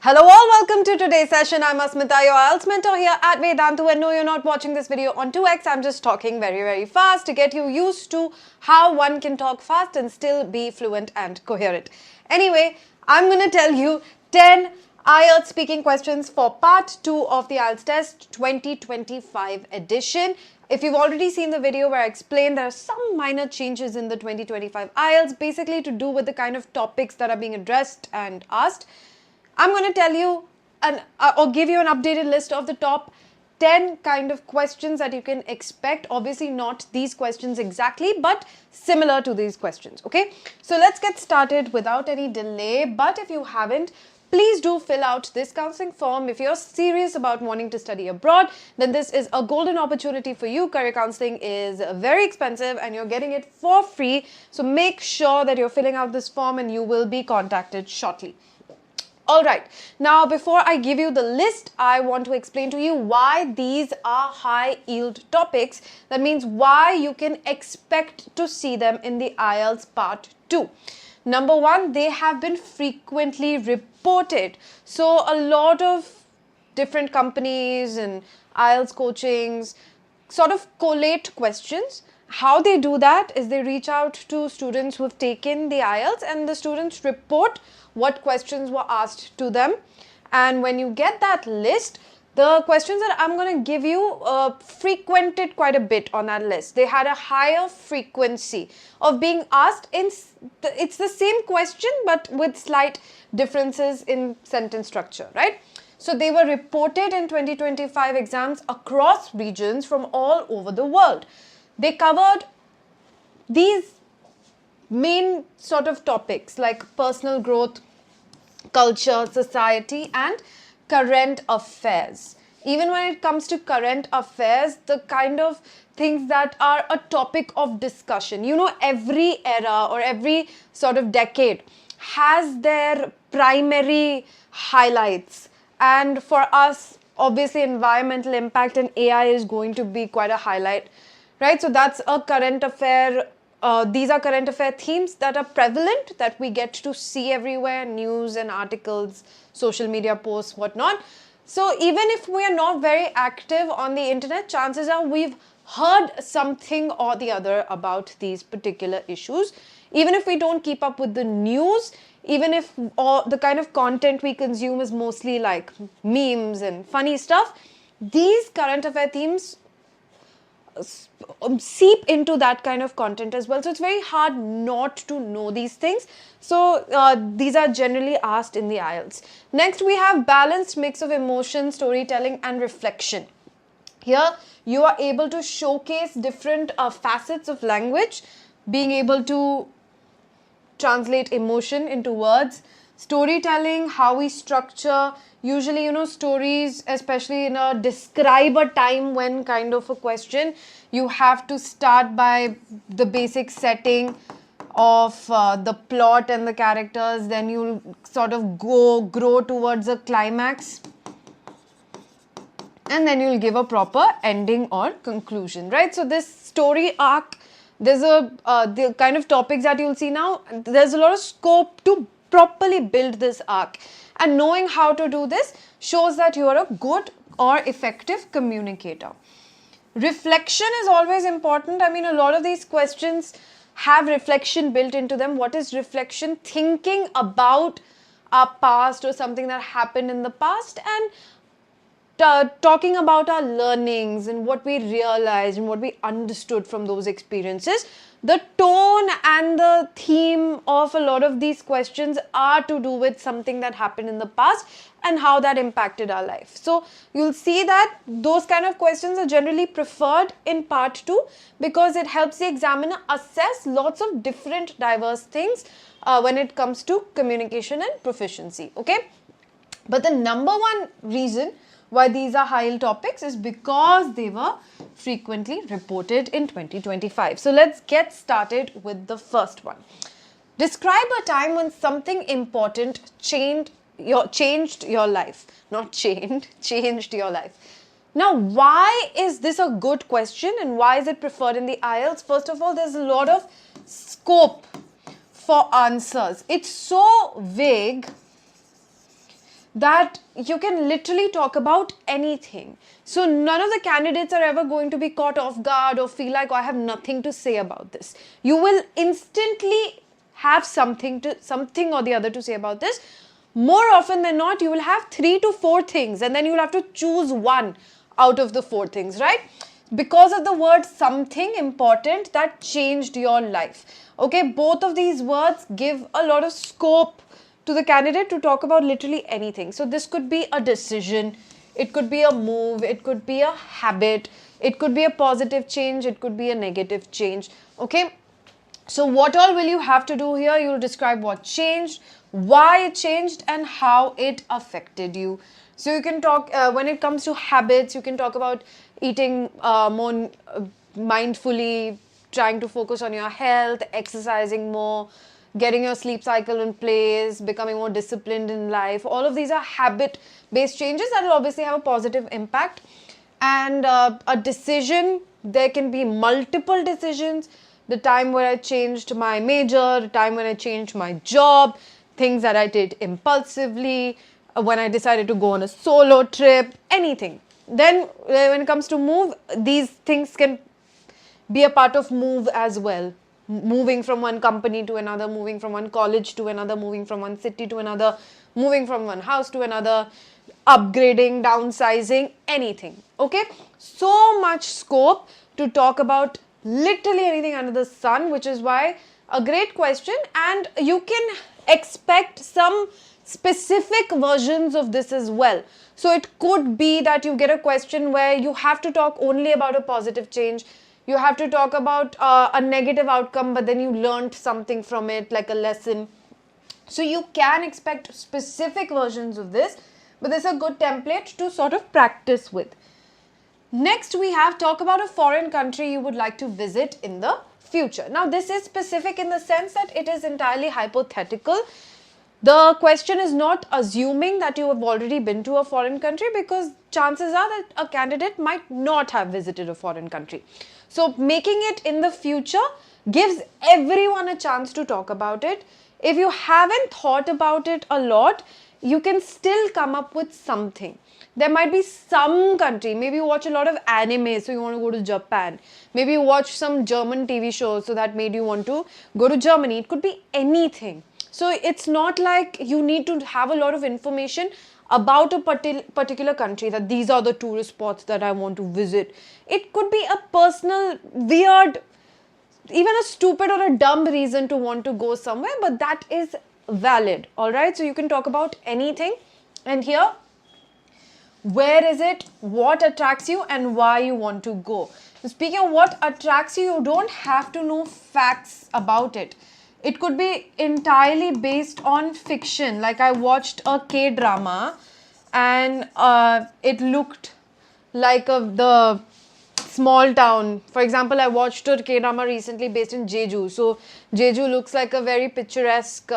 Hello all, welcome to today's session. I'm Asmita, your IELTS mentor here at Vedantu, and no, you're not watching this video on 2x. I'm just talking very fast to get you used to how one can talk fast and still be fluent and coherent. Anyway, I'm going to tell you 10 IELTS speaking questions for part 2 of the IELTS test 2025 edition. If you've already seen the video where I explained there are some minor changes in the 2025 IELTS, basically to do with the kind of topics that are being addressed and asked, I'm going to tell you or give you an updated list of the top 10 kind of questions that you can expect. Obviously not these questions exactly, but similar to these questions, okay? So let's get started without any delay. But if you haven't, please do fill out this counseling form. If you're serious about wanting to study abroad, then this is a golden opportunity for you. Career counseling is very expensive and you're getting it for free. So make sure that you're filling out this form and you will be contacted shortly. Alright, now before I give you the list, I want to explain to you why these are high yield topics. That means why you can expect to see them in the IELTS part 2. Number one, they have been frequently reported. So a lot of different companies and IELTS coachings sort of collate questions. How they do that is they reach out to students who have taken the IELTS and the students report what questions were asked to them. And when you get that list, the questions that I'm going to give you frequented quite a bit on that list. They had a higher frequency of being asked. It's the same question but with slight differences in sentence structure, right? So they were reported in 2025 exams across regions from all over the world. They covered these main sort of topics like personal growth, culture, society, and current affairs. Even when it comes to current affairs, the kind of things that are a topic of discussion. You know, every era or every sort of decade has their primary highlights. And for us, obviously, environmental impact and AI is going to be quite a highlight, right? So that's a current affair. These are current affair themes that are prevalent, that we get to see everywhere, news and articles, social media posts, whatnot. So even if we are not very active on the internet, chances are we've heard something or the other about these particular issues. Even if we don't keep up with the news, even if the kind of content we consume is mostly like memes and funny stuff, these current affair themes seep into that kind of content as well. So it's very hard not to know these things. So these are generally asked in the IELTS. Next, we have balanced mix of emotion, storytelling, and reflection. Here, you are able to showcase different facets of language, being able to translate emotion into words, storytelling, how we structure. Usually, you know, stories, especially in a describe a time when kind of a question, you have to start by the basic setting of the plot and the characters. Then you'll sort of grow towards a climax. And then you'll give a proper ending or conclusion, right? So this story arc, there's the kind of topics that you'll see now, there's a lot of scope to properly build this arc. And knowing how to do this shows that you are a good or effective communicator. Reflection is always important. I mean, a lot of these questions have reflection built into them. What is reflection? Thinking about our past or something that happened in the past and talking about our learnings and what we realized and what we understood from those experiences. The tone and the theme of a lot of these questions are to do with something that happened in the past and how that impacted our life. So you'll see that those kind of questions are generally preferred in part 2 because it helps the examiner assess lots of different diverse things when it comes to communication and proficiency, okay? But the number one reason why these are high yield topics is because they were frequently reported in 2025. So let's get started with the first one. Describe a time when something important changed your life. Not changed your life. Now, why is this a good question and why is it preferred in the IELTS? First of all, there's a lot of scope for answers. It's so vague that you can literally talk about anything. So none of the candidates are ever going to be caught off guard or feel like, oh, I have nothing to say about this. You will instantly have something or the other to say about this. More often than not, you will have 3 to 4 things, and then you will have to choose one out of the 4 things, right? Because of the word something important that changed your life. Okay, both of these words give a lot of scope to the candidate to talk about literally anything. So this could be a decision, it could be a move, it could be a habit, it could be a positive change, it could be a negative change. Okay, so what all will you have to do here? You'll describe what changed, why it changed, and how it affected you. So you can talk, when it comes to habits, you can talk about eating more mindfully, trying to focus on your health, exercising more, getting your sleep cycle in place, becoming more disciplined in life. All of these are habit-based changes that will obviously have a positive impact. And a decision, there can be multiple decisions. The time where I changed my major, the time when I changed my job, things that I did impulsively, when I decided to go on a solo trip, anything. Then when it comes to move, these things can be a part of move as well. Moving from one company to another, moving from one college to another, moving from one city to another, moving from one house to another, upgrading, downsizing, anything. Okay, so much scope to talk about literally anything under the sun, which is why a great question, and you can expect some specific versions of this as well. So it could be that you get a question where you have to talk only about a positive change. You have to talk about a negative outcome, but then you learned something from it, like a lesson. So you can expect specific versions of this, but this is a good template to sort of practice with. Next, we have talk about a foreign country you would like to visit in the future. Now, this is specific in the sense that it is entirely hypothetical. The question is not assuming that you have already been to a foreign country, because chances are that a candidate might not have visited a foreign country. So making it in the future gives everyone a chance to talk about it. If you haven't thought about it a lot, you can still come up with something. There might be some country, maybe you watch a lot of anime, so you want to go to Japan. Maybe you watch some German TV shows, so that made you want to go to Germany. It could be anything. So it's not like you need to have a lot of information about a particular country, that these are the tourist spots that I want to visit. It could be a personal, weird, even a stupid or a dumb reason to want to go somewhere, but that is valid. All right, so you can talk about anything. And here, where is it, what attracts you, and why you want to go. So speaking of what attracts you, you don't have to know facts about it. It could be entirely based on fiction. Like I watched a K-drama and it looked like the small town. For example, I watched a K-drama recently based in Jeju. So Jeju looks like a very picturesque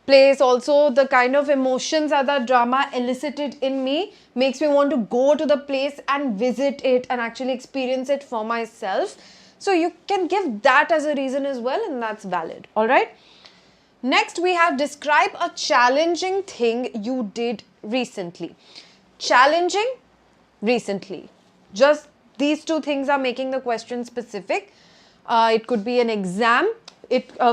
place. Also, the kind of emotions that the drama elicited in me makes me want to go to the place and visit it and actually experience it for myself. So you can give that as a reason as well, and that's valid. All right. Next, we have describe a challenging thing you did recently. Challenging, recently. Just these two things are making the question specific. It could be an exam.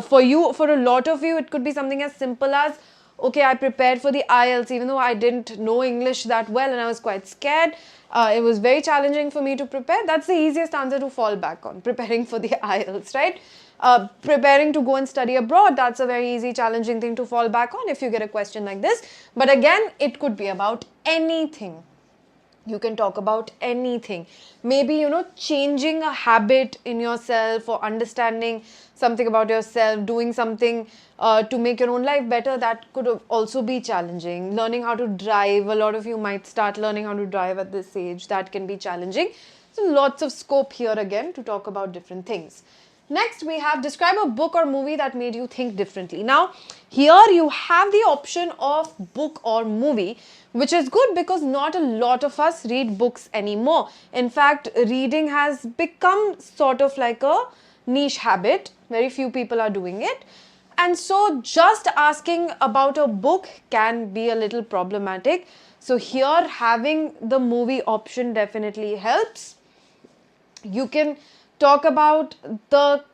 For a lot of you, it could be something as simple as, okay, I prepared for the IELTS, even though I didn't know English that well and I was quite scared. It was very challenging for me to prepare. That's the easiest answer to fall back on, preparing for the IELTS, right? Preparing to go and study abroad, that's a very easy, challenging thing to fall back on if you get a question like this. But again, it could be about anything. You can talk about anything. Maybe, changing a habit in yourself or understanding something about yourself, doing something to make your own life better, that could also be challenging. Learning how to drive, a lot of you might start learning how to drive at this age, that can be challenging. So lots of scope here again to talk about different things. Next, we have describe a book or movie that made you think differently. Now, here you have the option of book or movie, which is good because not a lot of us read books anymore. In fact, reading has become sort of like a niche habit. Very few people are doing it. And so just asking about a book can be a little problematic. So here having the movie option definitely helps. You can talk about the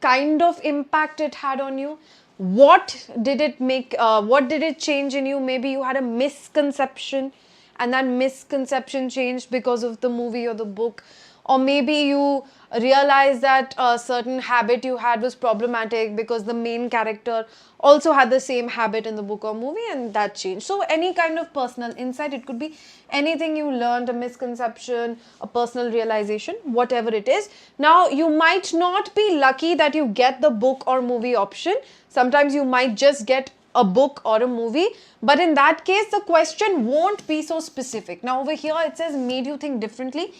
kind of impact it had on you. What did it make, what did it change in you? Maybe you had a misconception and that misconception changed because of the movie or the book. Or maybe you realized that a certain habit you had was problematic because the main character also had the same habit in the book or movie, and that changed. So any kind of personal insight, it could be anything you learned, a misconception, a personal realization, whatever it is. Now you might not be lucky that you get the book or movie option. Sometimes you might just get a book or a movie, but in that case the question won't be so specific. Now over here it says made you think differently.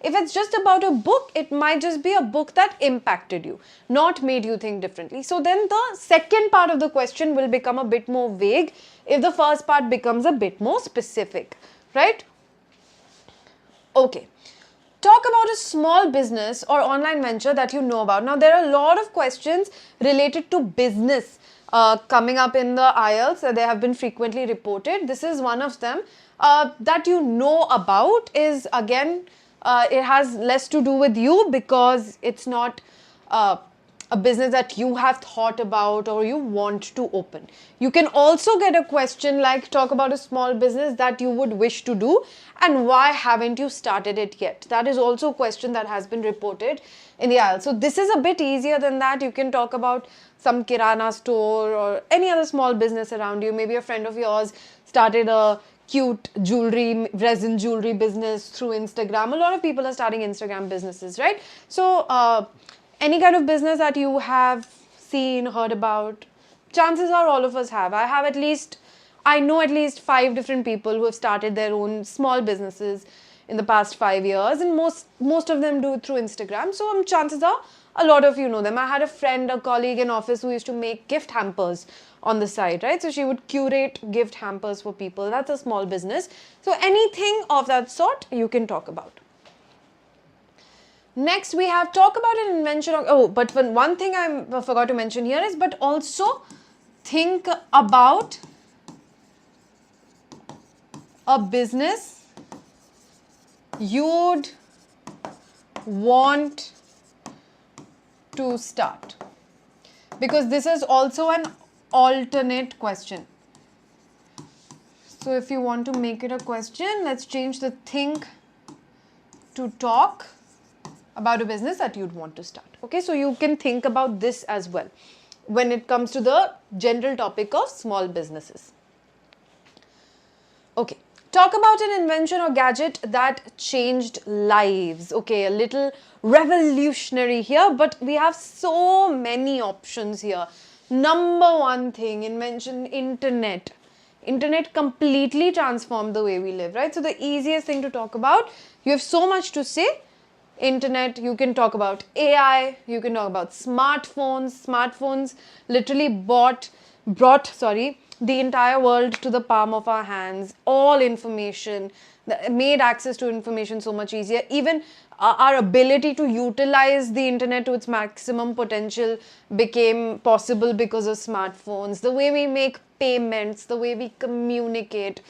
If it's just about a book, it might just be a book that impacted you, not made you think differently. So then the second part of the question will become a bit more vague if the first part becomes a bit more specific, right? Okay. Talk about a small business or online venture that you know about. Now, there are a lot of questions related to business coming up in the IELTS. They have been frequently reported. This is one of them that you know about. Is again, it has less to do with you because it's not a business that you have thought about or you want to open. You can also get a question like talk about a small business that you would wish to do and why haven't you started it yet. That is also a question that has been reported in the IELTS. So this is a bit easier than that. You can talk about some kirana store or any other small business around you. Maybe a friend of yours started a cute jewelry, resin jewelry business through Instagram. A lot of people are starting Instagram businesses, right? So any kind of business that you have seen, heard about, chances are all of us have. I know at least 5 different people who have started their own small businesses in the past 5 years, and most of them do it through Instagram. So chances are a lot of you know them. I had a friend, a colleague in office who used to make gift hampers on the side, right? So she would curate gift hampers for people. That's a small business. So anything of that sort you can talk about. Next, we have talk about an invention. But one thing I forgot to mention here is, but also think about a business you'd want to start, because this is also an alternate question. So if you want to make it a question, let's change the think to talk about a business that you'd want to start. Okay, so you can think about this as well when it comes to the general topic of small businesses. Okay, talk about an invention or gadget that changed lives. Okay, a little revolutionary here, but we have so many options here. Number one thing, invention, internet. Internet completely transformed the way we live, right? So the easiest thing to talk about, you have so much to say. Internet, you can talk about AI, you can talk about smartphones. Smartphones literally brought the entire world to the palm of our hands. All information, made access to information so much easier. Even our ability to utilize the internet to its maximum potential became possible because of smartphones. The way we make payments, the way we communicate,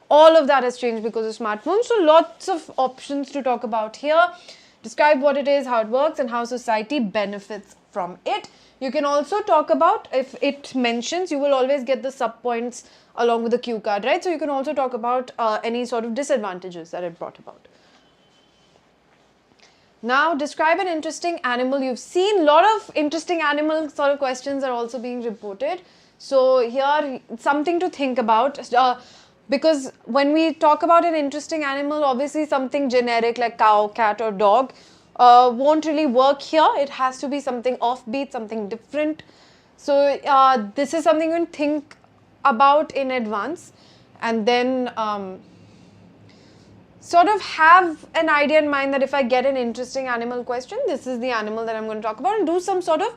all of that has changed because of smartphones. So lots of options to talk about here. Describe what it is, how it works, and how society benefits from it. You can also talk about, if it mentions, you will always get the sub-points along with the cue card, right? So you can also talk about any sort of disadvantages that it brought about. Now, describe an interesting animal you've seen. A lot of interesting animal sort of questions are also being reported. So here, something to think about. Because when we talk about an interesting animal, obviously something generic like cow, cat or dog won't really work here. It has to be something offbeat, something different. So this is something you can think about in advance, and then sort of have an idea in mind that if I get an interesting animal question, this is the animal that I'm going to talk about, and do some sort of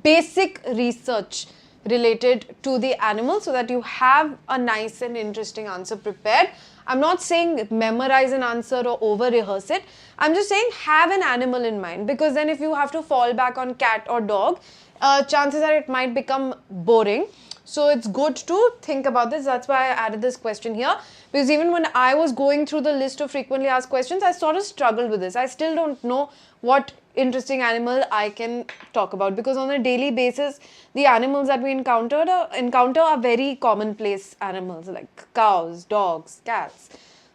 basic research related to the animal so that you have a nice and interesting answer prepared. I'm not saying memorize an answer or over rehearse it. I'm just saying have an animal in mind, because then if you have to fall back on cat or dog, chances are it might become boring. So it's good to think about this. That's why I added this question here. Because even when I was going through the list of frequently asked questions, I sort of struggled with this. I still don't know what interesting animal I can talk about, because on a daily basis, the animals that we encounter are very commonplace animals like cows, dogs, cats.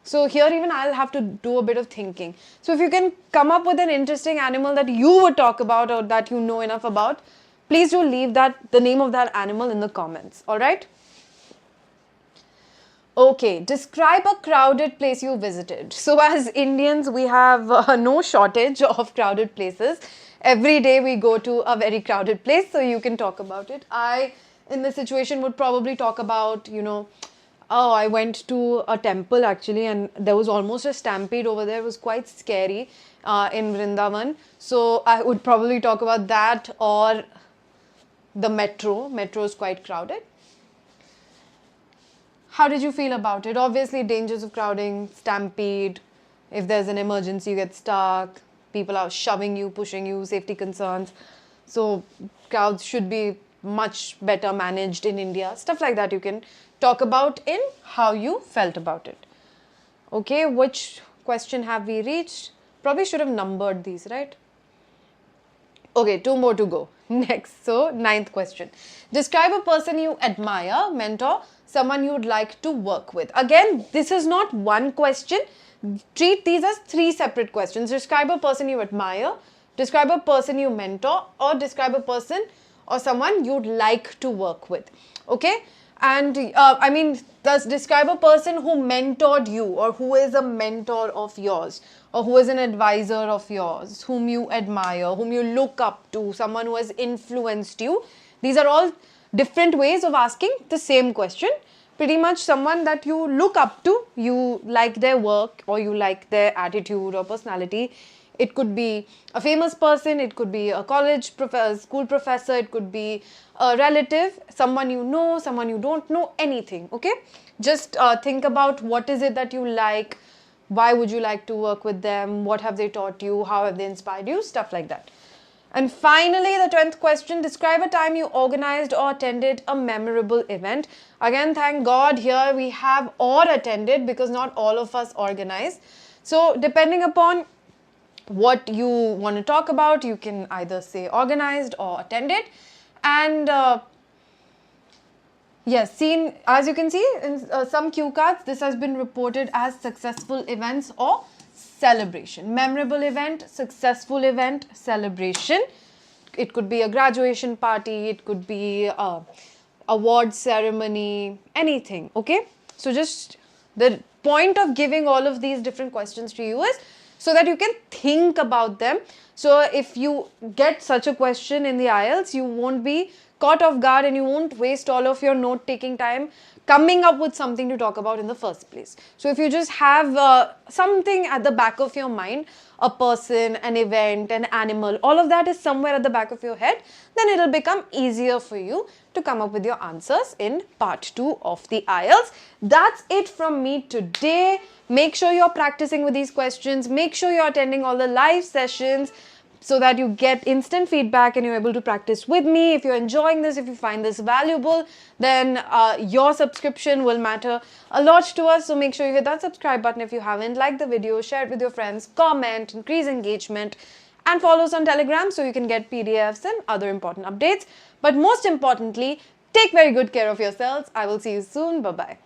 So here even I'll have to do a bit of thinking. So if you can come up with an interesting animal that you would talk about or that you know enough about, please do leave the name of that animal in the comments. All right. Okay, describe a crowded place you visited. So as Indians, we have no shortage of crowded places. Every day we go to a very crowded place, so you can talk about it. I, in this situation, would probably talk about, oh, I went to a temple actually, and there was almost a stampede over there. It was quite scary in Vrindavan. So I would probably talk about that, or the metro. Metro is quite crowded. How did you feel about it? Obviously, dangers of crowding, stampede, if there's an emergency, you get stuck, people are shoving you, pushing you, safety concerns. So crowds should be much better managed in India. Stuff like that you can talk about in how you felt about it. Okay, which question have we reached? Probably should have numbered these, right? Okay, 2 more to go. Next, so 9th question. Describe a person you admire, mentor, someone you'd like to work with. Again, this is not one question. Treat these as 3 separate questions. Describe a person you admire, describe a person you mentor, or describe a person or someone you'd like to work with. Okay? And thus describe a person who mentored you, or who is a mentor of yours, or who is an advisor of yours, whom you admire, whom you look up to, someone who has influenced you. These are all different ways of asking the same question. Pretty much someone that you look up to, you like their work, or you like their attitude or personality. It could be a famous person, it could be a college school professor, it could be a relative, someone you know, someone you don't know, anything, okay? Just think about what is it that you like, why would you like to work with them, what have they taught you, how have they inspired you, stuff like that. And finally, the 10th question, describe a time you organized or attended a memorable event. Again, thank God here we have or attended, because not all of us organize. So depending upon what you want to talk about, you can either say organized or attended. And yes, seen, as you can see in some cue cards, this has been reported as successful events or celebration. Memorable event, successful event, celebration. It could be a graduation party, it could be a award ceremony, anything, okay? So just the point of giving all of these different questions to you is so that you can think about them. So if you get such a question in the IELTS, you won't be caught off guard and you won't waste all of your note-taking time coming up with something to talk about in the first place. So if you just have something at the back of your mind, a person, an event, an animal, all of that is somewhere at the back of your head, then it'll become easier for you to come up with your answers in part 2 of the IELTS. That's it from me today. Make sure you're practicing with these questions. Make sure you're attending all the live sessions so that you get instant feedback and you're able to practice with me. If you're enjoying this, if you find this valuable, then your subscription will matter a lot to us. So make sure you hit that subscribe button if you haven't. Like the video, share it with your friends, comment, increase engagement, and follow us on Telegram so you can get PDFs and other important updates. But most importantly, take very good care of yourselves. I will see you soon. Bye-bye.